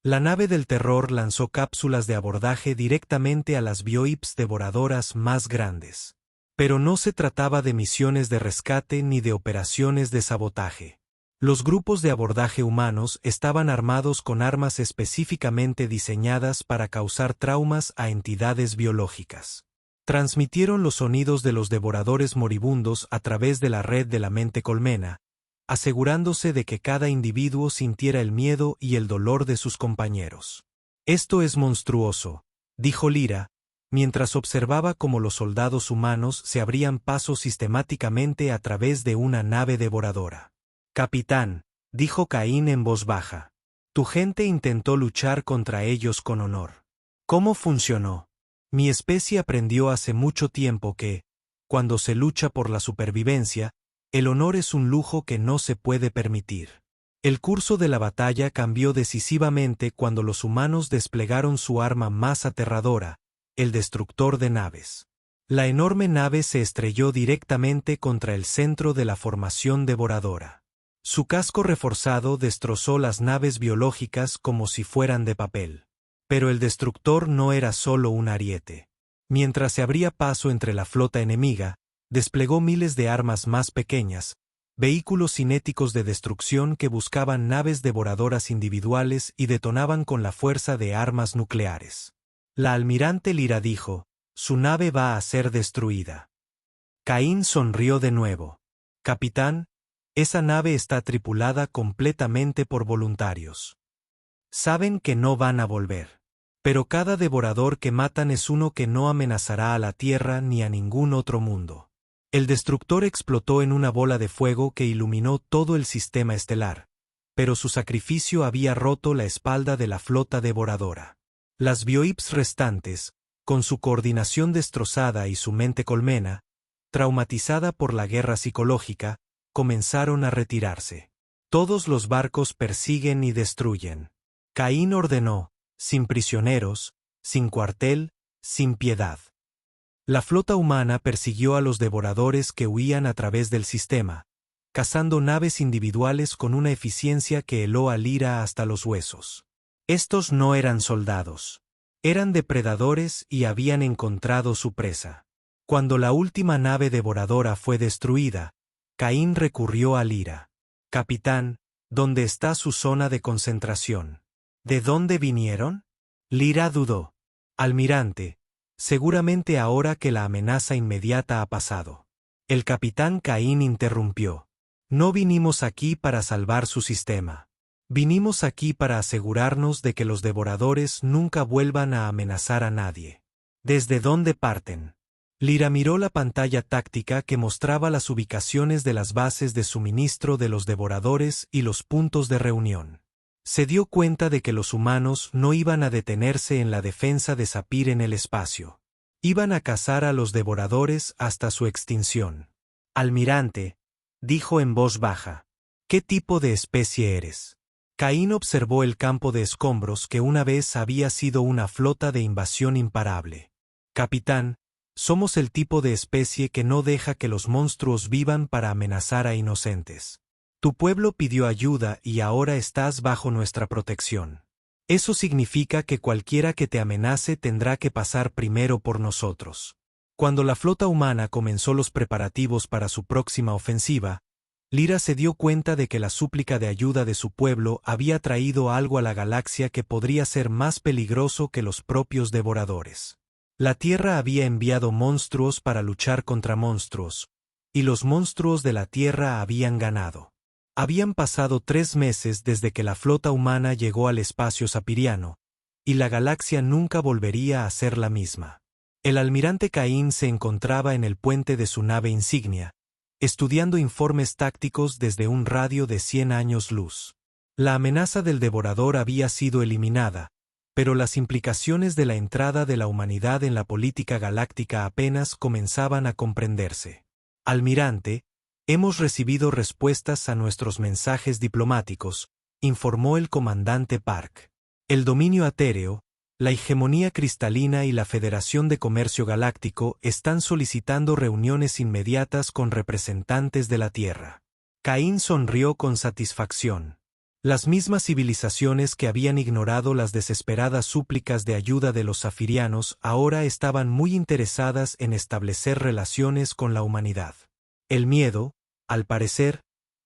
La nave del terror lanzó cápsulas de abordaje directamente a las bioips devoradoras más grandes. Pero no se trataba de misiones de rescate ni de operaciones de sabotaje. Los grupos de abordaje humanos estaban armados con armas específicamente diseñadas para causar traumas a entidades biológicas. Transmitieron los sonidos de los devoradores moribundos a través de la red de la mente colmena, asegurándose de que cada individuo sintiera el miedo y el dolor de sus compañeros. «Esto es monstruoso», dijo Lyra, mientras observaba cómo los soldados humanos se abrían paso sistemáticamente a través de una nave devoradora. «Capitán», dijo Caín en voz baja, «tu gente intentó luchar contra ellos con honor. ¿Cómo funcionó? Mi especie aprendió hace mucho tiempo que, cuando se lucha por la supervivencia, el honor es un lujo que no se puede permitir». El curso de la batalla cambió decisivamente cuando los humanos desplegaron su arma más aterradora, el destructor de naves. La enorme nave se estrelló directamente contra el centro de la formación devoradora. Su casco reforzado destrozó las naves biológicas como si fueran de papel. Pero el destructor no era solo un ariete. Mientras se abría paso entre la flota enemiga, desplegó miles de armas más pequeñas, vehículos cinéticos de destrucción que buscaban naves devoradoras individuales y detonaban con la fuerza de armas nucleares. La almirante Lyra dijo, «Su nave va a ser destruida». Caín sonrió de nuevo. «Capitán, esa nave está tripulada completamente por voluntarios. Saben que no van a volver. Pero cada devorador que matan es uno que no amenazará a la Tierra ni a ningún otro mundo». El destructor explotó en una bola de fuego que iluminó todo el sistema estelar, pero su sacrificio había roto la espalda de la flota devoradora. Las bioips restantes, con su coordinación destrozada y su mente colmena, traumatizada por la guerra psicológica, comenzaron a retirarse. Todos los barcos persiguen y destruyen. Caín ordenó, sin prisioneros, sin cuartel, sin piedad. La flota humana persiguió a los devoradores que huían a través del sistema, cazando naves individuales con una eficiencia que heló a Lyra hasta los huesos. Estos no eran soldados. Eran depredadores y habían encontrado su presa. Cuando la última nave devoradora fue destruida, Caín recurrió a Lyra. «Capitán, ¿dónde está su zona de concentración? ¿De dónde vinieron?» Lyra dudó. «Almirante, seguramente ahora que la amenaza inmediata ha pasado». El capitán Caín interrumpió. «No vinimos aquí para salvar su sistema. Vinimos aquí para asegurarnos de que los devoradores nunca vuelvan a amenazar a nadie». «¿Desde dónde parten?» Lyra miró la pantalla táctica que mostraba las ubicaciones de las bases de suministro de los devoradores y los puntos de reunión. Se dio cuenta de que los humanos no iban a detenerse en la defensa de Sapir en el espacio. Iban a cazar a los devoradores hasta su extinción. «Almirante», dijo en voz baja, «¿qué tipo de especie eres?» Caín observó el campo de escombros que una vez había sido una flota de invasión imparable. «Capitán, somos el tipo de especie que no deja que los monstruos vivan para amenazar a inocentes. Tu pueblo pidió ayuda y ahora estás bajo nuestra protección. Eso significa que cualquiera que te amenace tendrá que pasar primero por nosotros». Cuando la flota humana comenzó los preparativos para su próxima ofensiva, Lyra se dio cuenta de que la súplica de ayuda de su pueblo había traído algo a la galaxia que podría ser más peligroso que los propios devoradores. La Tierra había enviado monstruos para luchar contra monstruos, y los monstruos de la Tierra habían ganado. Habían pasado 3 meses desde que la flota humana llegó al espacio sapiriano, y la galaxia nunca volvería a ser la misma. El almirante Cain se encontraba en el puente de su nave insignia, estudiando informes tácticos desde un radio de 100 años luz. La amenaza del devorador había sido eliminada, pero las implicaciones de la entrada de la humanidad en la política galáctica apenas comenzaban a comprenderse. Almirante, hemos recibido respuestas a nuestros mensajes diplomáticos, informó el comandante Park. El dominio atéreo, la hegemonía cristalina y la Federación de Comercio Galáctico están solicitando reuniones inmediatas con representantes de la Tierra. Cain sonrió con satisfacción. Las mismas civilizaciones que habían ignorado las desesperadas súplicas de ayuda de los zafirianos ahora estaban muy interesadas en establecer relaciones con la humanidad. El miedo, al parecer,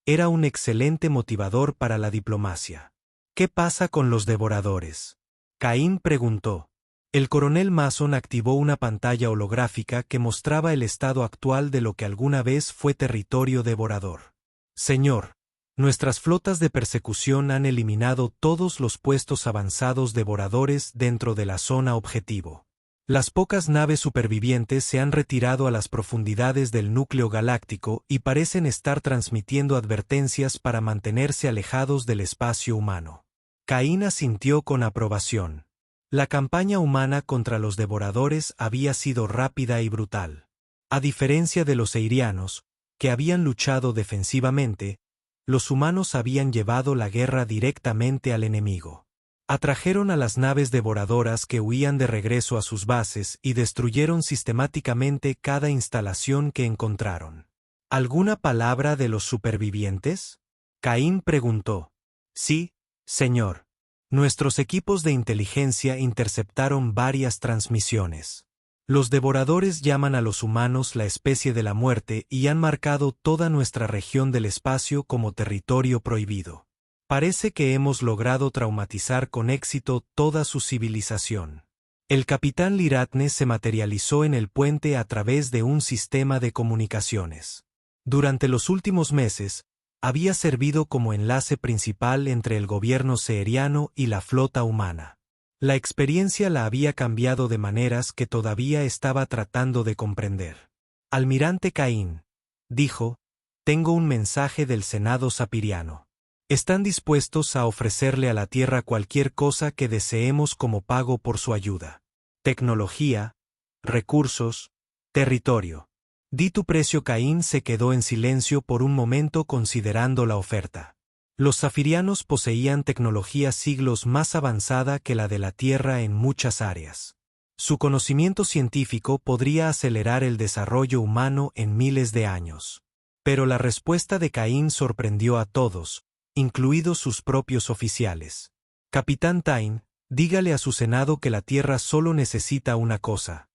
era un excelente motivador para la diplomacia. ¿Qué pasa con los devoradores?, Cain preguntó. El coronel Mason activó una pantalla holográfica que mostraba el estado actual de lo que alguna vez fue territorio devorador. Señor, nuestras flotas de persecución han eliminado todos los puestos avanzados devoradores dentro de la zona objetivo. Las pocas naves supervivientes se han retirado a las profundidades del núcleo galáctico y parecen estar transmitiendo advertencias para mantenerse alejados del espacio humano. Cain asintió con aprobación. La campaña humana contra los devoradores había sido rápida y brutal. A diferencia de los eirianos, que habían luchado defensivamente, los humanos habían llevado la guerra directamente al enemigo. Atrajeron a las naves devoradoras que huían de regreso a sus bases y destruyeron sistemáticamente cada instalación que encontraron. ¿Alguna palabra de los supervivientes?, Cain preguntó. Sí, señor. Nuestros equipos de inteligencia interceptaron varias transmisiones. Los devoradores llaman a los humanos la especie de la muerte y han marcado toda nuestra región del espacio como territorio prohibido. Parece que hemos logrado traumatizar con éxito toda su civilización. El capitán Liratne se materializó en el puente a través de un sistema de comunicaciones. Durante los últimos meses, había servido como enlace principal entre el gobierno seeriano y la flota humana. La experiencia la había cambiado de maneras que todavía estaba tratando de comprender. Almirante Cain, dijo, tengo un mensaje del Senado sapiriano. Están dispuestos a ofrecerle a la Tierra cualquier cosa que deseemos como pago por su ayuda. Tecnología, recursos, territorio. Di tu precio. Cain se quedó en silencio por un momento considerando la oferta. Los zafirianos poseían tecnología siglos más avanzada que la de la Tierra en muchas áreas. Su conocimiento científico podría acelerar el desarrollo humano en miles de años. Pero la respuesta de Cain sorprendió a todos, incluidos sus propios oficiales. Capitán Tain, dígale a su Senado que la Tierra solo necesita una cosa: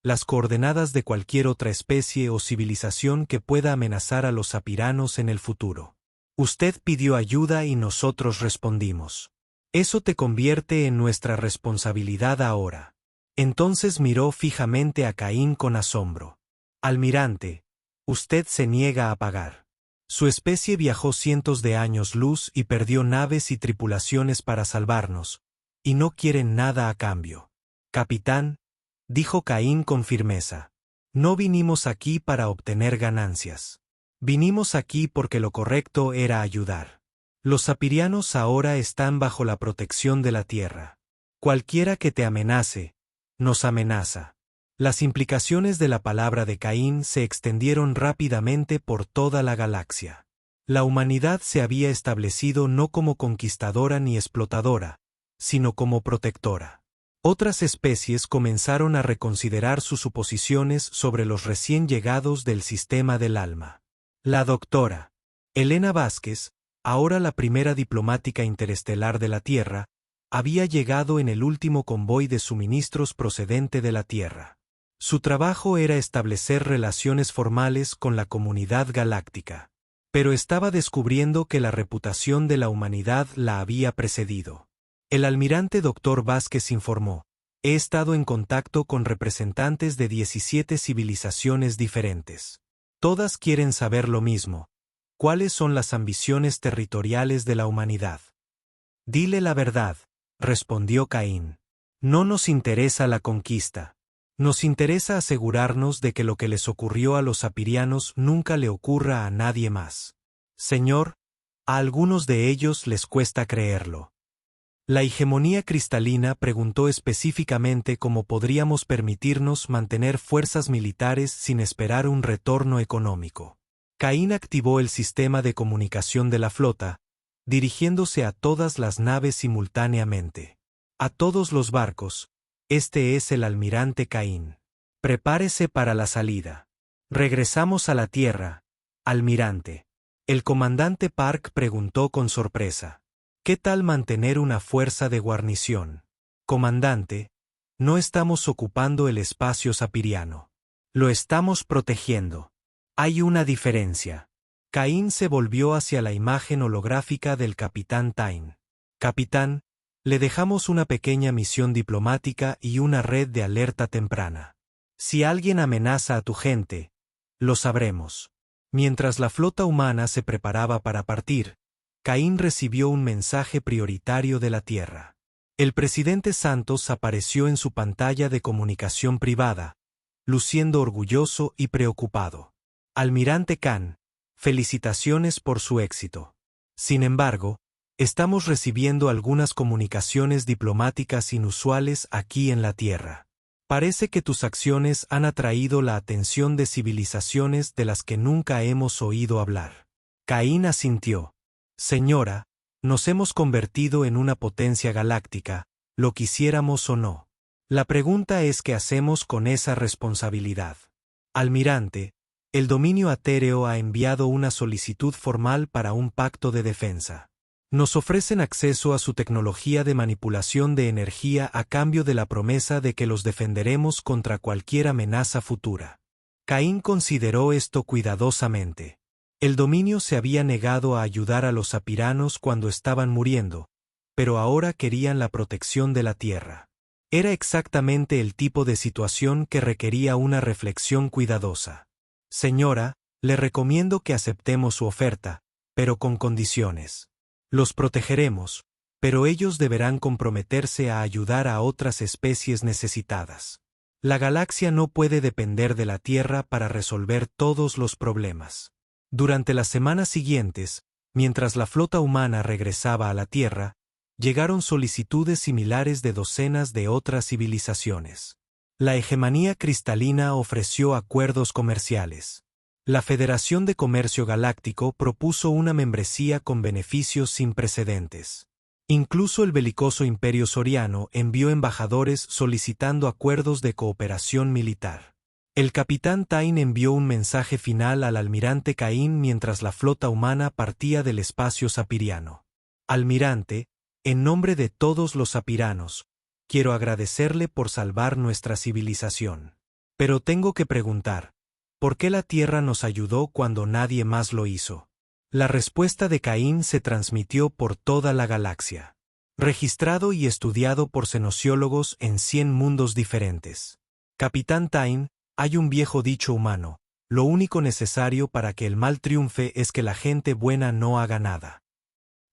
las coordenadas de cualquier otra especie o civilización que pueda amenazar a los zapiranos en el futuro. Usted pidió ayuda y nosotros respondimos. Eso te convierte en nuestra responsabilidad ahora. Entonces miró fijamente a Cain con asombro. Almirante, usted se niega a pagar. Su especie viajó cientos de años luz y perdió naves y tripulaciones para salvarnos, y no quieren nada a cambio. Capitán, dijo Cain con firmeza, no vinimos aquí para obtener ganancias. Vinimos aquí porque lo correcto era ayudar. Los zapirianos ahora están bajo la protección de la Tierra. Cualquiera que te amenace, nos amenaza. Las implicaciones de la palabra de Cain se extendieron rápidamente por toda la galaxia. La humanidad se había establecido no como conquistadora ni explotadora, sino como protectora. Otras especies comenzaron a reconsiderar sus suposiciones sobre los recién llegados del sistema del alma. La doctora Elena Vázquez, ahora la primera diplomática interestelar de la Tierra, había llegado en el último convoy de suministros procedente de la Tierra. Su trabajo era establecer relaciones formales con la comunidad galáctica. Pero estaba descubriendo que la reputación de la humanidad la había precedido. El almirante Dr. Vázquez informó: he estado en contacto con representantes de 17 civilizaciones diferentes. Todas quieren saber lo mismo. ¿Cuáles son las ambiciones territoriales de la humanidad? Dile la verdad, respondió Caín. No nos interesa la conquista. Nos interesa asegurarnos de que lo que les ocurrió a los apirianos nunca le ocurra a nadie más. Señor, a algunos de ellos les cuesta creerlo. La hegemonía cristalina preguntó específicamente cómo podríamos permitirnos mantener fuerzas militares sin esperar un retorno económico. Caín activó el sistema de comunicación de la flota, dirigiéndose a todas las naves simultáneamente. A todos los barcos, este es el almirante Caín. Prepárese para la salida. Regresamos a la Tierra, almirante. El comandante Park preguntó con sorpresa. ¿Qué tal mantener una fuerza de guarnición? Comandante, no estamos ocupando el espacio sapiriano. Lo estamos protegiendo. Hay una diferencia. Caín se volvió hacia la imagen holográfica del capitán Tyne. Capitán, le dejamos una pequeña misión diplomática y una red de alerta temprana. Si alguien amenaza a tu gente, lo sabremos. Mientras la flota humana se preparaba para partir, Caín recibió un mensaje prioritario de la Tierra. El presidente Santos apareció en su pantalla de comunicación privada, luciendo orgulloso y preocupado. Almirante Khan, felicitaciones por su éxito. Sin embargo, estamos recibiendo algunas comunicaciones diplomáticas inusuales aquí en la Tierra. Parece que tus acciones han atraído la atención de civilizaciones de las que nunca hemos oído hablar. Caín asintió. Señora, nos hemos convertido en una potencia galáctica, lo quisiéramos o no. La pregunta es qué hacemos con esa responsabilidad. Almirante, el dominio atéreo ha enviado una solicitud formal para un pacto de defensa. Nos ofrecen acceso a su tecnología de manipulación de energía a cambio de la promesa de que los defenderemos contra cualquier amenaza futura. Caín consideró esto cuidadosamente. El dominio se había negado a ayudar a los apiranos cuando estaban muriendo, pero ahora querían la protección de la Tierra. Era exactamente el tipo de situación que requería una reflexión cuidadosa. Señora, le recomiendo que aceptemos su oferta, pero con condiciones. Los protegeremos, pero ellos deberán comprometerse a ayudar a otras especies necesitadas. La galaxia no puede depender de la Tierra para resolver todos los problemas. Durante las semanas siguientes, mientras la flota humana regresaba a la Tierra, llegaron solicitudes similares de docenas de otras civilizaciones. La hegemonía cristalina ofreció acuerdos comerciales. La Federación de Comercio Galáctico propuso una membresía con beneficios sin precedentes. Incluso el belicoso Imperio Soriano envió embajadores solicitando acuerdos de cooperación militar. El capitán Tyne envió un mensaje final al almirante Caín mientras la flota humana partía del espacio sapiriano. Almirante, en nombre de todos los sapiranos, quiero agradecerle por salvar nuestra civilización. Pero tengo que preguntar, ¿por qué la Tierra nos ayudó cuando nadie más lo hizo? La respuesta de Caín se transmitió por toda la galaxia. Registrado y estudiado por cenociólogos en 100 mundos diferentes. Capitán Tyne, hay un viejo dicho humano, lo único necesario para que el mal triunfe es que la gente buena no haga nada.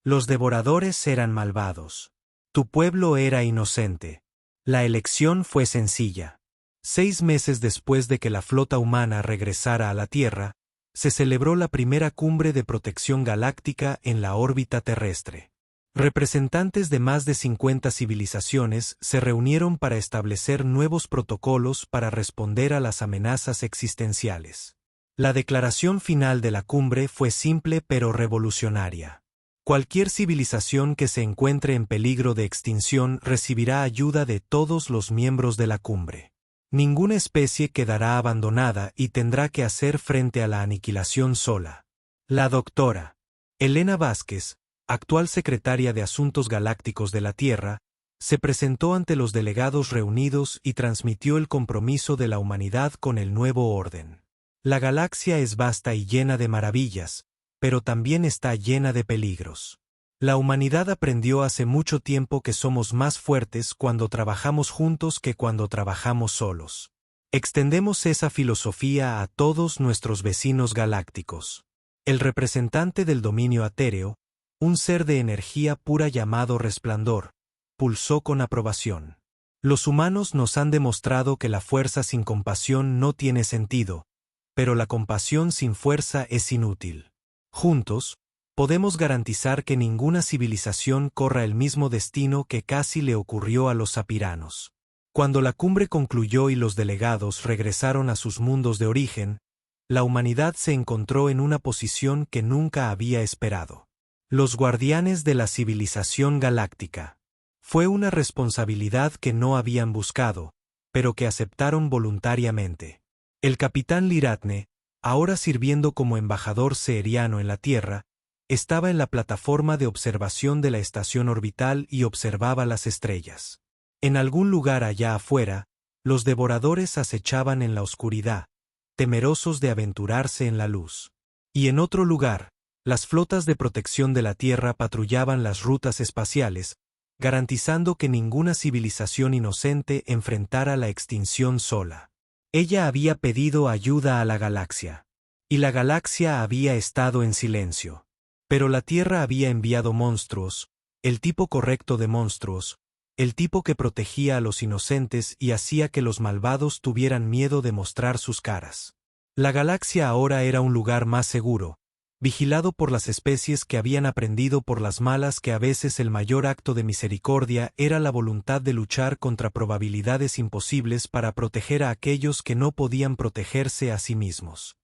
Los devoradores eran malvados. Tu pueblo era inocente. La elección fue sencilla. 6 meses después de que la flota humana regresara a la Tierra, se celebró la primera cumbre de protección galáctica en la órbita terrestre. Representantes de más de 50 civilizaciones se reunieron para establecer nuevos protocolos para responder a las amenazas existenciales. La declaración final de la cumbre fue simple pero revolucionaria. Cualquier civilización que se encuentre en peligro de extinción recibirá ayuda de todos los miembros de la cumbre. Ninguna especie quedará abandonada y tendrá que hacer frente a la aniquilación sola. La doctora Elena Vázquez, actual secretaria de Asuntos Galácticos de la Tierra, se presentó ante los delegados reunidos y transmitió el compromiso de la humanidad con el nuevo orden. La galaxia es vasta y llena de maravillas, pero también está llena de peligros. La humanidad aprendió hace mucho tiempo que somos más fuertes cuando trabajamos juntos que cuando trabajamos solos. Extendemos esa filosofía a todos nuestros vecinos galácticos. El representante del dominio etéreo, un ser de energía pura llamado Resplandor, pulsó con aprobación. Los humanos nos han demostrado que la fuerza sin compasión no tiene sentido, pero la compasión sin fuerza es inútil. Juntos, podemos garantizar que ninguna civilización corra el mismo destino que casi le ocurrió a los sapiranos. Cuando la cumbre concluyó y los delegados regresaron a sus mundos de origen, la humanidad se encontró en una posición que nunca había esperado. Los guardianes de la civilización galáctica. Fue una responsabilidad que no habían buscado, pero que aceptaron voluntariamente. El capitán Liratne, ahora sirviendo como embajador seeriano en la Tierra, estaba en la plataforma de observación de la estación orbital y observaba las estrellas. En algún lugar allá afuera, los devoradores acechaban en la oscuridad, temerosos de aventurarse en la luz. Y en otro lugar, las flotas de protección de la Tierra patrullaban las rutas espaciales, garantizando que ninguna civilización inocente enfrentara la extinción sola. Ella había pedido ayuda a la galaxia. Y la galaxia había estado en silencio. Pero la Tierra había enviado monstruos, el tipo correcto de monstruos, el tipo que protegía a los inocentes y hacía que los malvados tuvieran miedo de mostrar sus caras. La galaxia ahora era un lugar más seguro, vigilado por las especies que habían aprendido por las malas que a veces el mayor acto de misericordia era la voluntad de luchar contra probabilidades imposibles para proteger a aquellos que no podían protegerse a sí mismos.